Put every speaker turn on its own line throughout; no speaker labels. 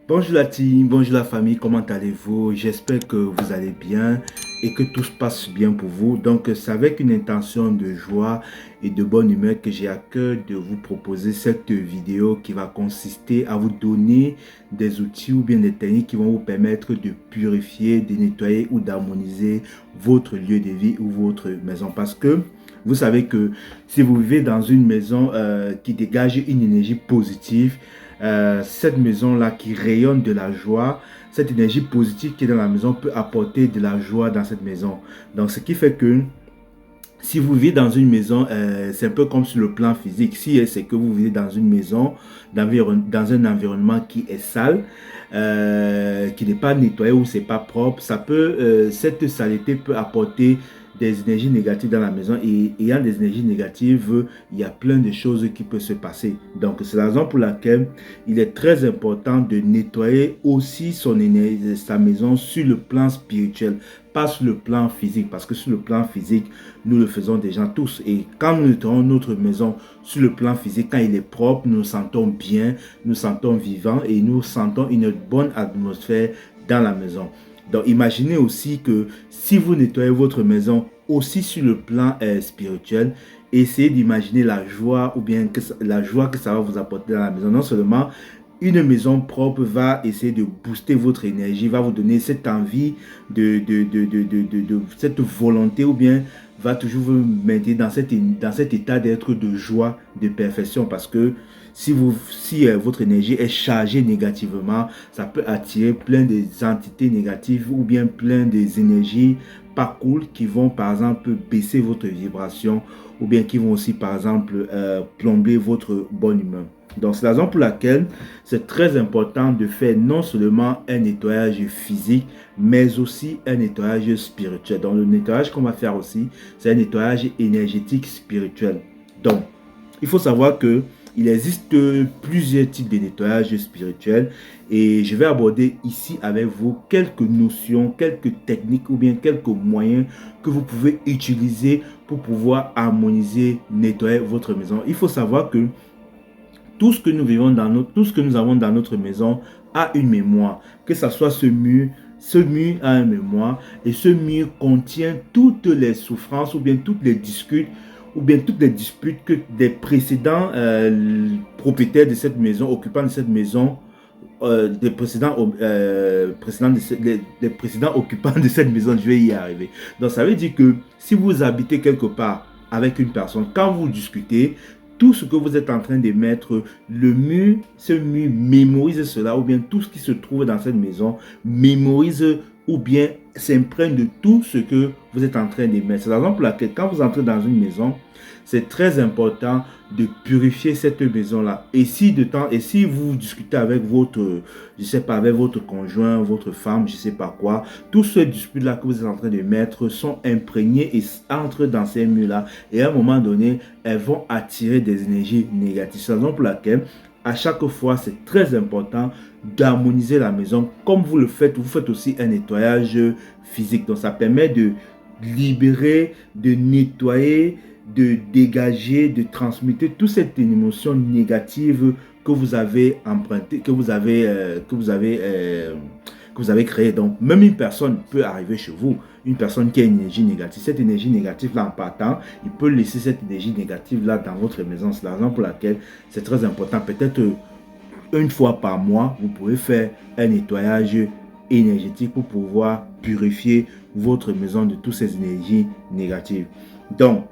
Bonjour la team, bonjour la famille, comment allez-vous? J'espère que vous allez bien et que tout se passe bien pour vous. Donc, c'est avec une intention de joie et de bonne humeur que j'ai à cœur de vous proposer cette vidéo qui va consister à vous donner des outils ou bien des techniques qui vont vous permettre de purifier, de nettoyer ou d'harmoniser votre lieu de vie ou votre maison. Parce que vous savez que si vous vivez dans une maison qui dégage une énergie positive, cette maison-là qui rayonne de la joie, cette énergie positive qui est dans la maison peut apporter de la joie dans cette maison. Donc, ce qui fait que si vous vivez dans une maison, c'est un peu comme sur le plan physique. Si c'est que vous vivez dans une maison, dans un environnement qui est sale, qui n'est pas nettoyé ou c'est pas propre, cette saleté peut apporter des énergies négatives dans la maison et ayant des énergies négatives, il y a plein de choses qui peuvent se passer. Donc, c'est la raison pour laquelle il est très important de nettoyer aussi sa maison sur le plan spirituel, pas sur le plan physique, parce que sur le plan physique, nous le faisons déjà tous. Et quand nous nettoyons notre maison sur le plan physique, quand il est propre, nous nous sentons bien, nous nous sentons vivants et nous sentons une bonne atmosphère dans la maison. Donc, imaginez aussi que si vous nettoyez votre maison aussi sur le plan spirituel, essayez d'imaginer la joie ou bien la joie que ça va vous apporter dans la maison. Non seulement une maison propre va essayer de booster votre énergie, va vous donner cette envie cette volonté ou bien va toujours vous maintenir dans cet état d'être de joie, de perfection parce que si votre énergie est chargée négativement, ça peut attirer plein des entités négatives ou bien plein des énergies pas cool qui vont par exemple baisser votre vibration ou bien qui vont aussi par exemple plomber votre bonne humeur. Donc, c'est la raison pour laquelle c'est très important de faire non seulement un nettoyage physique, mais aussi un nettoyage spirituel. Donc, le nettoyage qu'on va faire aussi, c'est un nettoyage énergétique spirituel. Donc, il faut savoir que il existe plusieurs types de nettoyage spirituel et je vais aborder ici avec vous quelques notions, quelques techniques ou bien quelques moyens que vous pouvez utiliser pour pouvoir harmoniser, nettoyer votre maison. Il faut savoir que tout ce que nous vivons tout ce que nous avons dans notre maison a une mémoire. Que ce soit ce mur a une mémoire et ce mur contient toutes les souffrances ou bien toutes les disputes ou bien toutes les disputes que des précédents propriétaires de cette maison, occupants de cette maison, des précédents occupants de cette maison, je vais y arriver. Donc ça veut dire que si vous habitez quelque part avec une personne, quand vous discutez, tout ce que vous êtes en train de mettre, ce mur mémorise cela, ou bien tout ce qui se trouve dans cette maison mémorise ou bien s'imprègne de tout ce que vous êtes en train de mettre. C'est la raison pour laquelle quand vous entrez dans une maison, c'est très important de purifier cette maison-là. Et si vous discutez avec avec votre conjoint, votre femme, je sais pas quoi, tous ces disputes-là que vous êtes en train de mettre sont imprégnés et entrent dans ces murs-là. Et à un moment donné, elles vont attirer des énergies négatives. C'est la raison pour laquelle, à chaque fois, c'est très important d'harmoniser la maison. Comme vous faites aussi un nettoyage physique. Donc, ça permet de libérer, de nettoyer, de dégager, de transmuter toute cette émotion négative que vous avez empruntée, que vous avez créée. Donc, même une personne peut arriver chez vous, une personne qui a une énergie négative. Cette énergie négative-là, en partant, il peut laisser cette énergie négative-là dans votre maison. C'est la raison pour laquelle c'est très important. Peut-être une fois par mois, vous pouvez faire un nettoyage énergétique pour pouvoir purifier votre maison de toutes ces énergies négatives. Donc,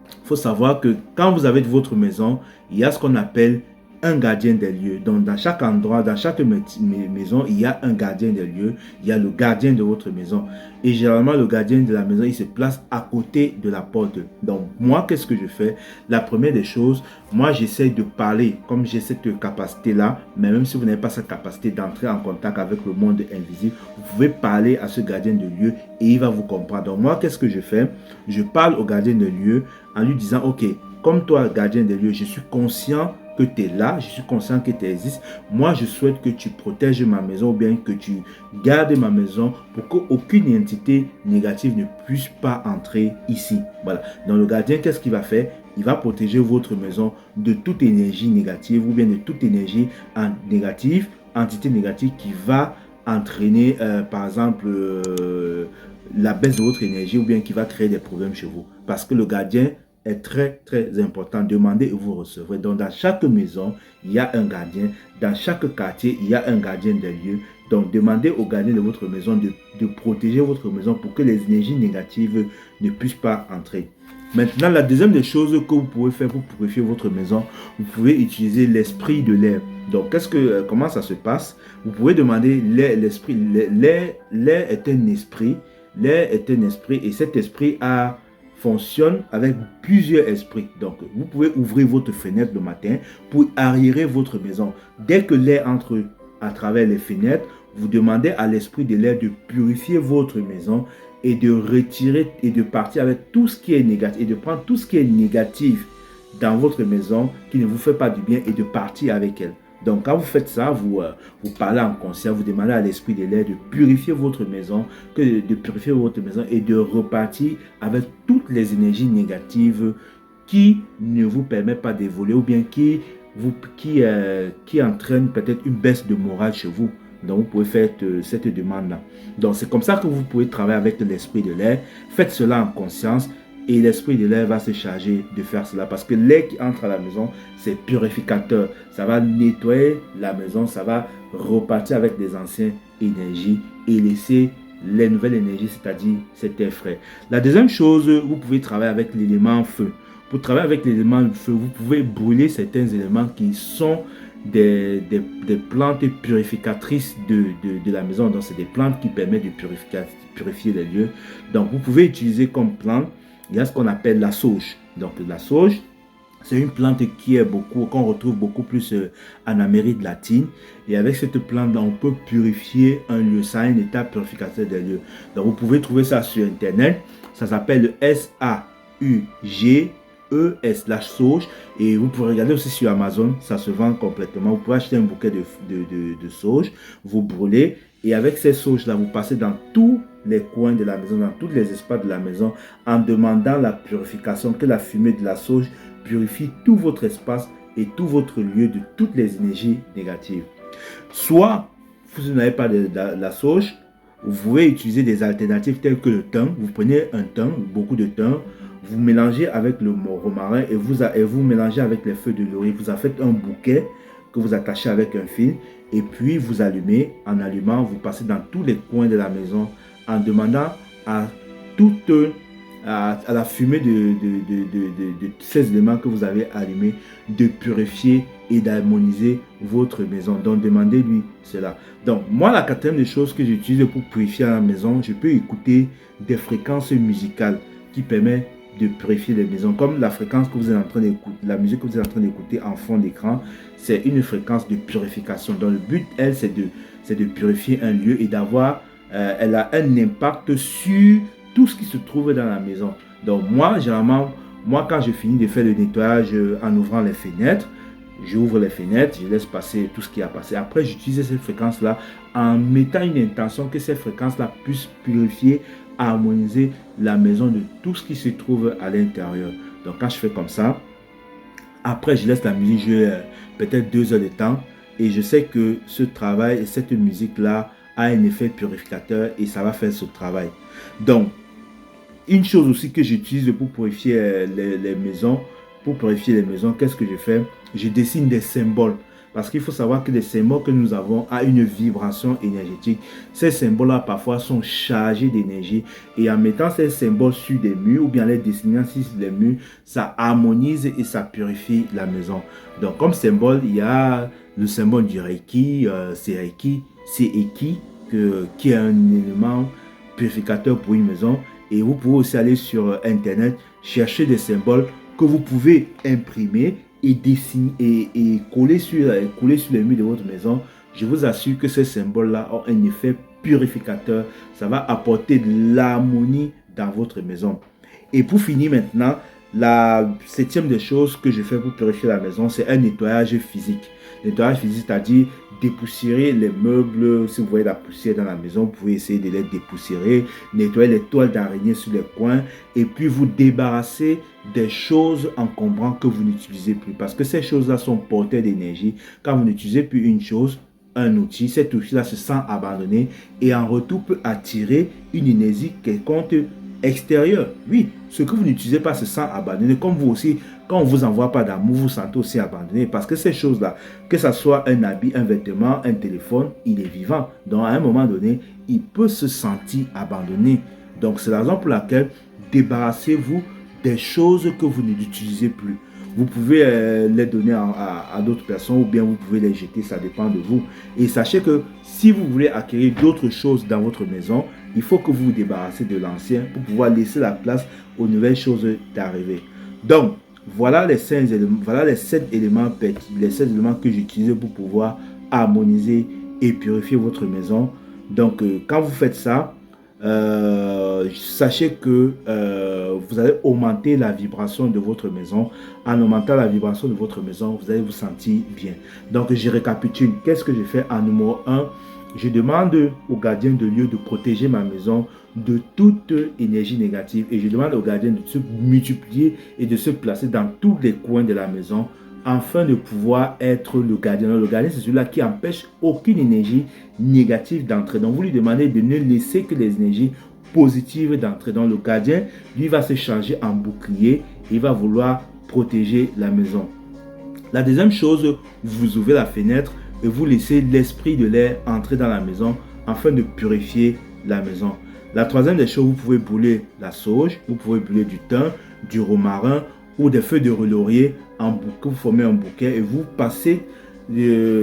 il faut savoir que quand vous avez votre maison, il y a ce qu'on appelle un gardien des lieux. Donc, dans chaque endroit, dans chaque maison, il y a un gardien des lieux. Il y a le gardien de votre maison. Et généralement, le gardien de la maison, il se place à côté de la porte. Donc, moi, qu'est-ce que je fais? La première des choses, moi, j'essaie de parler, comme j'ai cette capacité-là, mais même si vous n'avez pas cette capacité d'entrer en contact avec le monde invisible, vous pouvez parler à ce gardien de lieu et il va vous comprendre. Donc, moi, qu'est-ce que je fais? Je parle au gardien de lieu en lui disant, OK, comme toi, gardien des lieux, je suis conscient que tu es là, je suis conscient que tu existes. Moi, je souhaite que tu protèges ma maison ou bien que tu gardes ma maison pour qu'aucune entité négative ne puisse pas entrer ici. Voilà. Donc, le gardien, qu'est-ce qu'il va faire? Il va protéger votre maison de toute énergie négative ou bien de toute énergie négative entité négative qui va entraîner, par exemple, la baisse de votre énergie ou bien qui va créer des problèmes chez vous. Parce que le gardien est très, très important. Demandez et vous recevrez. Donc, dans chaque maison, il y a un gardien. Dans chaque quartier, il y a un gardien des lieux. Donc, demandez au gardien de votre maison de protéger votre maison pour que les énergies négatives ne puissent pas entrer. Maintenant, la deuxième des choses que vous pouvez faire pour purifier votre maison, vous pouvez utiliser l'esprit de l'air. Donc, comment ça se passe? Vous pouvez demander l'esprit. L'air est un esprit. L'air est un esprit et cet esprit fonctionne avec plusieurs esprits. Donc, vous pouvez ouvrir votre fenêtre le matin pour aérer votre maison. Dès que l'air entre à travers les fenêtres, vous demandez à l'esprit de l'air de purifier votre maison et de retirer et de partir avec tout ce qui est négatif et de prendre tout ce qui est négatif dans votre maison qui ne vous fait pas du bien et de partir avec elle. Donc, quand vous faites ça, vous parlez en conscience, vous demandez à l'esprit de l'air de purifier votre maison, et de repartir avec toutes les énergies négatives qui ne vous permettent pas d'évoluer ou bien qui entraînent peut-être une baisse de morale chez vous. Donc, vous pouvez faire cette demande-là. Donc, c'est comme ça que vous pouvez travailler avec l'esprit de l'air. Faites cela en conscience. Et l'esprit de l'air va se charger de faire cela. Parce que l'air qui entre à la maison, c'est purificateur. Ça va nettoyer la maison. Ça va repartir avec les anciennes énergies et laisser les nouvelles énergies, c'est-à-dire cet air frais. La deuxième chose, vous pouvez travailler avec l'élément feu. Pour travailler avec l'élément feu, vous pouvez brûler certains éléments qui sont des plantes purificatrices de la maison. Donc, c'est des plantes qui permettent de purifier les lieux. Donc, vous pouvez utiliser comme plante, il y a ce qu'on appelle la sauge. Donc, la sauge, c'est une plante qu'on retrouve beaucoup plus en Amérique latine. Et avec cette plante, on peut purifier un lieu. Ça a un état purificateur des lieux. Donc, vous pouvez trouver ça sur Internet. Ça s'appelle le SAUGES, la sauge. Et vous pouvez regarder aussi sur Amazon. Ça se vend complètement. Vous pouvez acheter un bouquet de sauge. Vous brûlez. Et avec ces sauges-là, vous passez dans tous les coins de la maison, dans tous les espaces de la maison, en demandant la purification, que la fumée de la sauge purifie tout votre espace et tout votre lieu de toutes les énergies négatives. Soit vous n'avez pas de la sauge, vous pouvez utiliser des alternatives telles que le thym. Vous prenez un thym, beaucoup de thym, vous mélangez avec le romarin et vous mélangez avec les feuilles de laurier. Vous en faites un bouquet que vous attachez avec un fil et puis vous allumez. En allumant, vous passez dans tous les coins de la maison en demandant à la fumée de ces éléments que vous avez allumés de purifier et d'harmoniser votre maison. Donc, demandez-lui cela. Donc, moi, la quatrième des choses que j'utilise pour purifier la maison, je peux écouter des fréquences musicales qui permettent de purifier les maisons. Comme la fréquence que vous êtes en train d'écouter, la musique que vous êtes en train d'écouter en fond d'écran, c'est une fréquence de purification. Donc, le but, c'est de purifier un lieu et elle a un impact sur tout ce qui se trouve dans la maison. Donc, généralement, quand je finis de faire le nettoyage en ouvrant les fenêtres, j'ouvre les fenêtres, je laisse passer tout ce qui a passé. Après, j'utilise cette fréquence-là en mettant une intention que cette fréquence-là puisse purifier, harmoniser la maison de tout ce qui se trouve à l'intérieur. Donc, quand je fais comme ça, après, je laisse la musique jouer peut-être 2 heures de temps et je sais que ce travail et cette musique-là a un effet purificateur et ça va faire ce travail. Donc, une chose aussi que j'utilise pour purifier les maisons, qu'est-ce que je fais? Je dessine des symboles. Parce qu'il faut savoir que les symboles que nous avons ont une vibration énergétique. Ces symboles-là, parfois, sont chargés d'énergie. Et en mettant ces symboles sur des murs ou bien les dessinant sur les murs, ça harmonise et ça purifie la maison. Donc, comme symbole, il y a le symbole du Reiki. C'est Reiki, qui est un élément purificateur pour une maison. Et vous pouvez aussi aller sur Internet, chercher des symboles que vous pouvez imprimer et dessiner et coller sur les murs de votre maison. Je vous assure que ces symboles-là ont un effet purificateur. Ça va apporter de l'harmonie dans votre maison. Et pour finir maintenant, la 7e des choses que je fais pour purifier la maison, c'est un nettoyage physique. Nettoyage physique, c'est-à-dire dépoussiérer les meubles. Si vous voyez la poussière dans la maison, vous pouvez essayer de les dépoussiérer, nettoyer les toiles d'araignée sur les coins et puis vous débarrasser des choses encombrantes que vous n'utilisez plus. Parce que ces choses-là sont porteurs d'énergie. Quand vous n'utilisez plus une chose, un outil, cet outil-là se sent abandonné et en retour peut attirer une énergie quelconque extérieure. Oui, ce que vous n'utilisez pas se sent abandonné, comme vous aussi, quand on ne vous envoie pas d'amour, vous vous sentez aussi abandonné parce que ces choses-là, que ce soit un habit, un vêtement, un téléphone, il est vivant. Donc à un moment donné, il peut se sentir abandonné. Donc c'est la raison pour laquelle débarrassez-vous des choses que vous n'utilisez plus. Vous pouvez les donner à d'autres personnes ou bien vous pouvez les jeter, ça dépend de vous. Et sachez que si vous voulez acquérir d'autres choses dans votre maison, il faut que vous vous débarrassez de l'ancien pour pouvoir laisser la place aux nouvelles choses d'arriver. Donc, voilà les 5 éléments, voilà les 7 éléments, que j'utilise pour pouvoir harmoniser et purifier votre maison. Donc, quand vous faites ça, sachez que vous allez augmenter la vibration de votre maison. En augmentant la vibration de votre maison, vous allez vous sentir bien. Donc, je récapitule. Qu'est-ce que je fais en numéro 1? Je demande au gardien de lieu de protéger ma maison de toute énergie négative. Et je demande au gardien de se multiplier et de se placer dans tous les coins de la maison afin de pouvoir être le gardien. Le gardien, c'est celui-là qui empêche aucune énergie négative d'entrer. Donc, vous lui demandez de ne laisser que les énergies positives d'entrer. Donc, le gardien, lui, va se changer en bouclier. Il va vouloir protéger la maison. La deuxième chose, vous ouvrez la fenêtre et vous laissez l'esprit de l'air entrer dans la maison afin de purifier la maison. La troisième des choses, vous pouvez brûler la sauge, vous pouvez brûler du thym, du romarin ou des feuilles de laurier en bouquet. Vous formez un bouquet et vous passez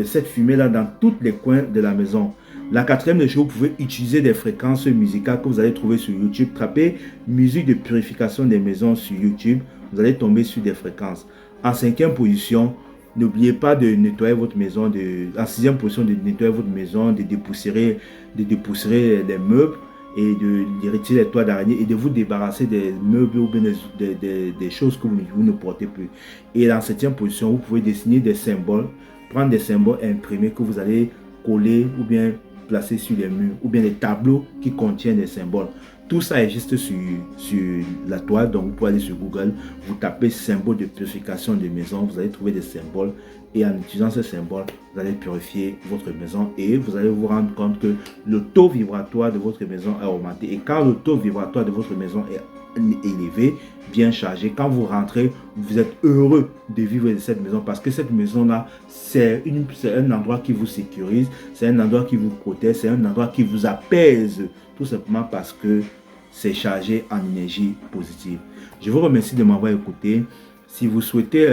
cette fumée-là dans tous les coins de la maison. La quatrième des choses, vous pouvez utiliser des fréquences musicales que vous allez trouver sur YouTube. Tapez musique de purification des maisons sur YouTube. Vous allez tomber sur des fréquences. En cinquième position, n'oubliez pas de nettoyer votre maison. En sixième position, de nettoyer votre maison, de dépoussiérer les meubles et de retirer les toits d'araignée et de vous débarrasser des meubles ou bien des choses que vous ne portez plus. Et en septième position, vous pouvez dessiner des symboles, prendre des symboles imprimés que vous allez coller ou bien placer sur les murs ou bien des tableaux qui contiennent des symboles. Tout ça existe sur la toile, donc vous pouvez aller sur Google, vous tapez symbole de purification de maison, vous allez trouver des symboles et en utilisant ces symboles, vous allez purifier votre maison et vous allez vous rendre compte que le taux vibratoire de votre maison a augmenté. Et quand le taux vibratoire de votre maison est élevé, bien chargé, quand vous rentrez, vous êtes heureux de vivre dans cette maison parce que cette maison-là, c'est un endroit qui vous sécurise, c'est un endroit qui vous protège, c'est un endroit qui vous apaise, tout simplement parce que c'est chargé en énergie positive. Je vous remercie de m'avoir écouté. Si vous souhaitez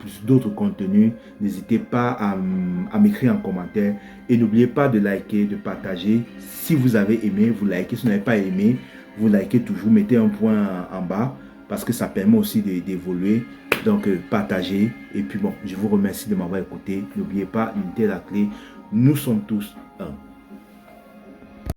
plus d'autres contenus, n'hésitez pas à m'écrire en commentaire et n'oubliez pas de liker, de partager. Si vous avez aimé, vous likez. Si vous n'avez pas aimé, vous likez toujours, mettez un point en bas parce que ça permet aussi d'évoluer. Donc, partagez. Et puis bon, je vous remercie de m'avoir écouté. N'oubliez pas, l'unité est la clé. Nous sommes tous un.